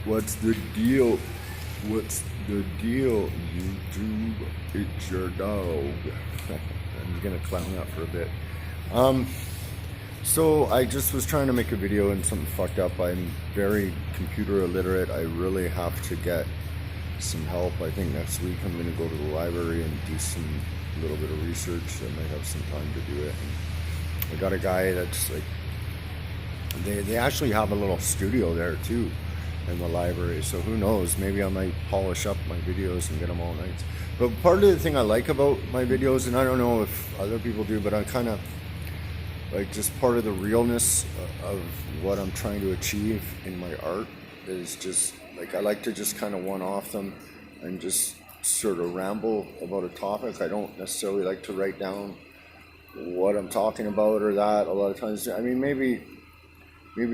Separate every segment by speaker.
Speaker 1: What's the deal? What's the deal, YouTube? It's your dog. I'm gonna clown that for a bit. Um, so I just was trying to make a video and something fucked up. I'm very computer illiterate. I really have to get some help. I think next week I'm gonna go to the library and do some little bit of research. I might have some time to do it. And I got a guy that's like, they actually have a little studio there too in the library, so who knows, maybe I might polish up my videos and get them all nice. But part of the thing I like about my videos, and I don't know if other people do, but I kind of like just part of the realness of what I'm trying to achieve in my art is just like I like to just kind of one off them and just sort of ramble about a topic. I don't necessarily like to write down what I'm talking about or that a lot of times. I mean, maybe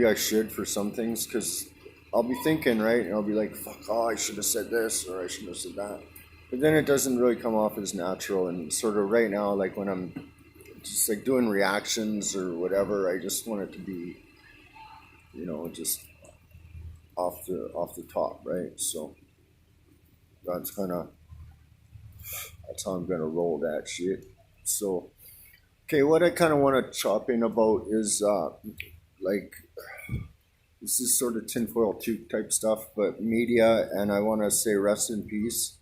Speaker 1: I should for some things, because I'll be thinking, right, and I'll be like, fuck, oh, I should have said this or I should have said that. But then it doesn't really come off as natural. And sort of right now, like when I'm just like doing reactions or whatever, I just want it to be, just off the top, right? So that's that's how I'm gonna roll that shit. So okay, what I kind of want to chop in about is like this is sort of tinfoil tube type stuff, but media, and I want to say rest in peace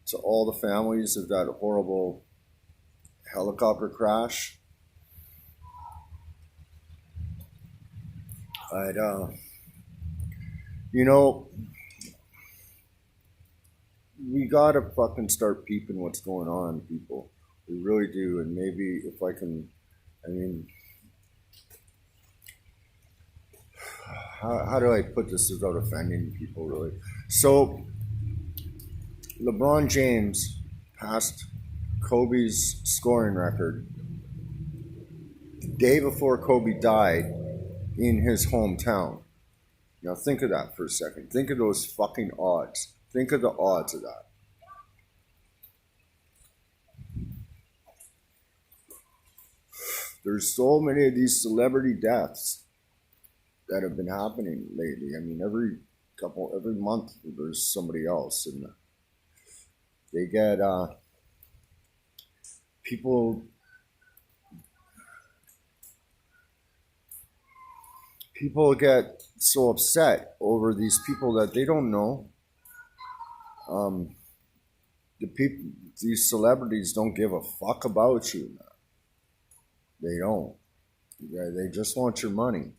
Speaker 1: to all the families of that horrible helicopter crash. I'd, you know, we gotta fucking start peeping what's going on, people. We really do, and maybe if I can, I mean, how do I put this without offending people, really? So, LeBron James passed Kobe's scoring record the day before Kobe died in his hometown. Now think of that for a second. Think of those fucking odds. Think of the odds of that. There's so many of these celebrity deaths that have been happening lately. I mean, every month there's somebody else, and they get people people get so upset over these people that they don't know. Um, these celebrities don't give a fuck about you. They don't. They just want your money.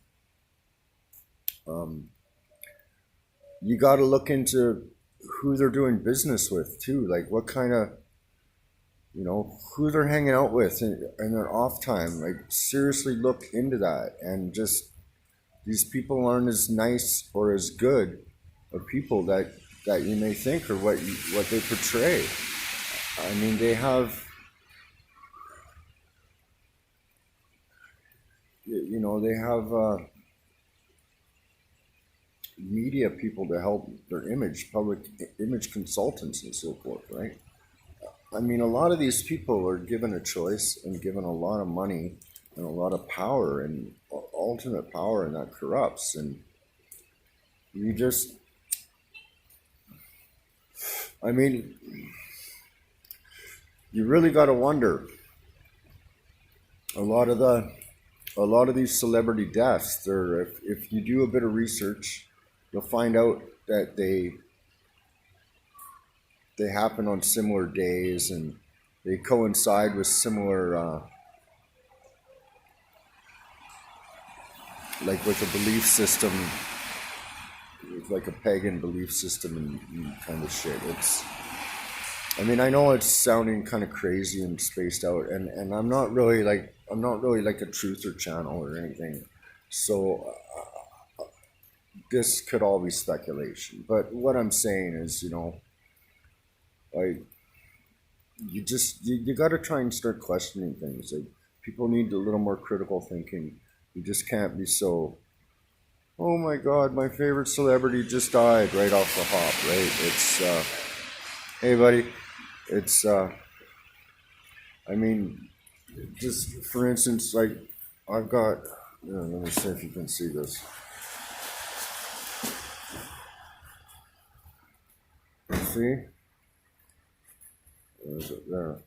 Speaker 1: Um, you got to look into who they're doing business with too. Like what kind of, who they're hanging out with in their off time. Like seriously look into that, and just these people aren't as nice or as good of people that you may think, or what they portray. I mean, they have media people to help their image, public image consultants and so forth, right? I mean, a lot of these people are given a choice and given a lot of money and a lot of power and ultimate power, and that corrupts. And you just, I mean, you really got to wonder. A lot of these celebrity deaths, if you do a bit of research, you'll find out that they happen on similar days, and they coincide with similar like with a belief system, with like a pagan belief system and kind of shit. I mean, I know it's sounding kind of crazy and spaced out, and I'm not really like a truther channel or anything, so this could all be speculation. But what I'm saying is, like you got to try and start questioning things. Like people need a little more critical thinking. You just can't be so, oh my god, my favorite celebrity just died right off the hop, right? It's hey buddy, it's I mean, just for instance, like I've got, let me see if you can see this. See? Where's it? There.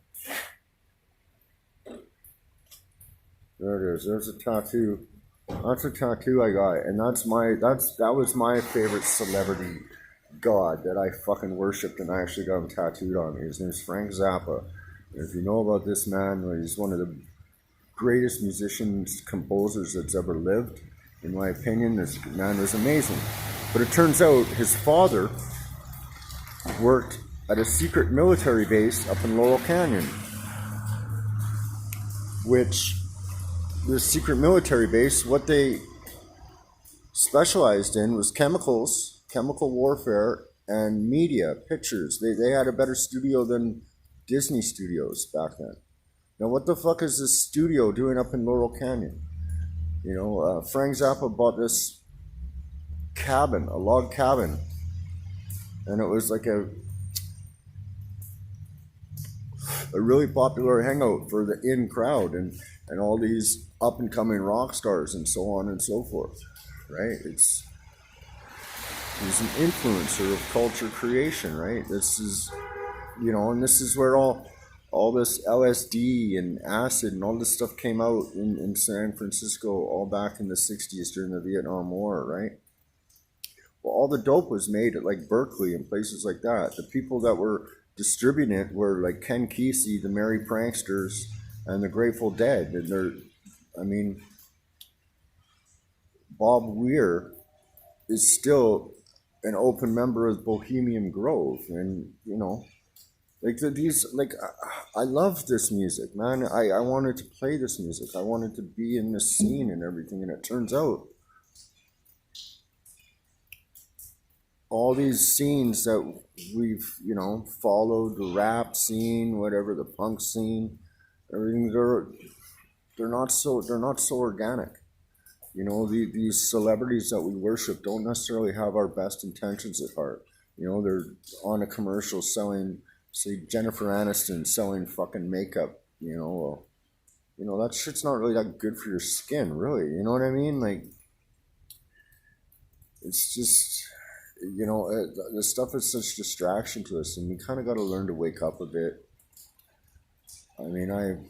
Speaker 1: There it is. There's a tattoo. That's a tattoo I got, and that was my favorite celebrity god that I fucking worshipped, and I actually got him tattooed on me. His name's Frank Zappa. And if you know about this man, he's one of the greatest musicians, composers that's ever lived. In my opinion, this man was amazing. But it turns out his father worked at a secret military base up in Laurel Canyon, which the secret military base, what they specialized in was chemicals, chemical warfare, and media, pictures. They had a better studio than Disney studios back then. Now, what the fuck is this studio doing up in Laurel Canyon? You know, Frank Zappa bought this cabin, a log cabin, and it was like a really popular hangout for the in crowd and all these up and coming rock stars and so on and so forth, right? He's an influencer of culture creation, right? This is, you know, and this is where all this LSD and acid and all this stuff came out in San Francisco all back in the 60s during the Vietnam War, right? Well, all the dope was made at like Berkeley and places like that. The people that were distributing it were like Ken Kesey, the Merry Pranksters, and the Grateful Dead. And Bob Weir is still an open member of Bohemian Grove, and you know, I love this music, man. I wanted to play this music. I wanted to be in this scene and everything, and it turns out all these scenes that we've, you know, followed, the rap scene, whatever, the punk scene, everything, they're not so organic. You know, these celebrities that we worship don't necessarily have our best intentions at heart. You know, they're on a commercial selling, say, Jennifer Aniston selling fucking makeup. You know, that shit's not really that good for your skin, really. You know what I mean? Like, it's just, you know, the stuff is such distraction to us, and we kind of got to learn to wake up a bit. I mean, I'm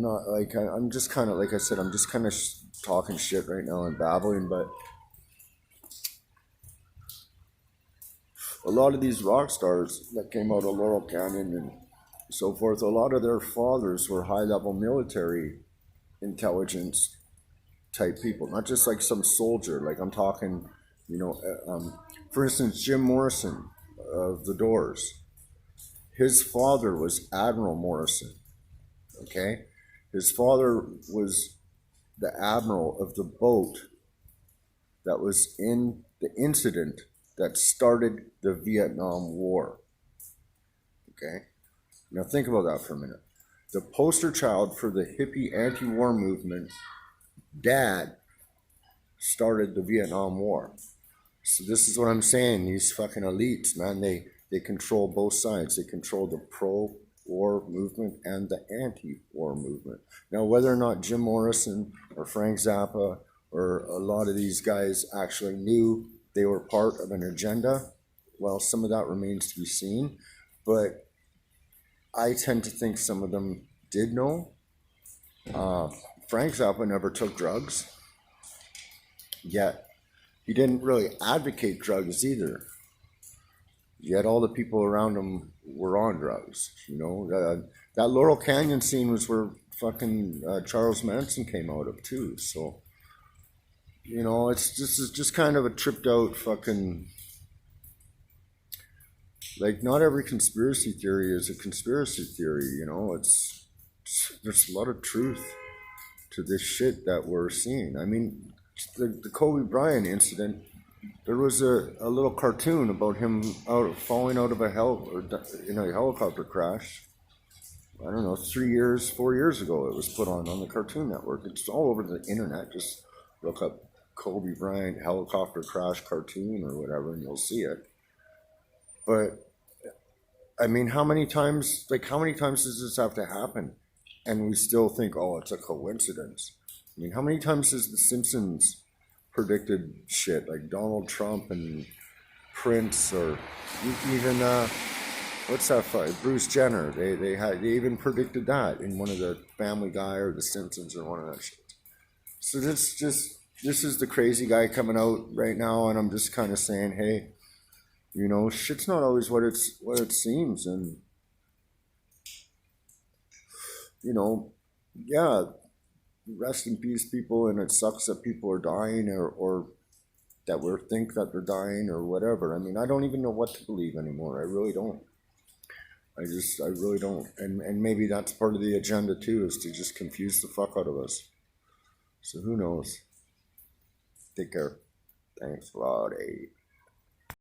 Speaker 1: not like, I'm just kind of, like I said, I'm just kind of talking shit right now and babbling, but a lot of these rock stars that came out of Laurel Canyon and so forth, a lot of their fathers were high-level military intelligence type people, not just like some soldier. Like I'm talking, you know, for instance, Jim Morrison of The Doors. His father was Admiral Morrison. Okay, his father was the admiral of the boat that was in the incident that started the Vietnam War. Okay, now think about that for a minute. The poster child for the hippie anti-war movement, dad, started the Vietnam War. So this is what I'm saying. These fucking elites, man, they control both sides. They control the pro-war movement and the anti-war movement. Now, whether or not Jim Morrison or Frank Zappa or a lot of these guys actually knew they were part of an agenda, well, some of that remains to be seen. But I tend to think some of them did know. Frank Zappa never took drugs, yet he didn't really advocate drugs either. Yet all the people around him were on drugs. You know, that Laurel Canyon scene was where fucking Charles Manson came out of too. So, you know, it's just kind of a tripped out fucking, like, not every conspiracy theory is a conspiracy theory. You know, there's a lot of truth to this shit that we're seeing. I mean, the Kobe Bryant incident, there was a little cartoon about him falling out of in a helicopter crash. I don't know, 4 years ago it was put on the Cartoon Network. It's all over the internet. Just look up Kobe Bryant helicopter crash cartoon or whatever and you'll see it. But I mean, how many times does this have to happen? And we still think, oh, it's a coincidence. I mean, how many times has The Simpsons predicted shit like Donald Trump and Prince, or even what's that? Bruce Jenner. They even predicted that in one of the Family Guy or the Simpsons or one of that shit. So this is the crazy guy coming out right now, and I'm just kind of saying, hey, you know, shit's not always what it seems, and you know, yeah, rest in peace, people, and it sucks that people are dying, or that we think that they're dying or whatever. I mean, I don't even know what to believe anymore. I really don't. I really don't. And maybe that's part of the agenda too, is to just confuse the fuck out of us. So who knows? Take care. Thanks a lot, eh?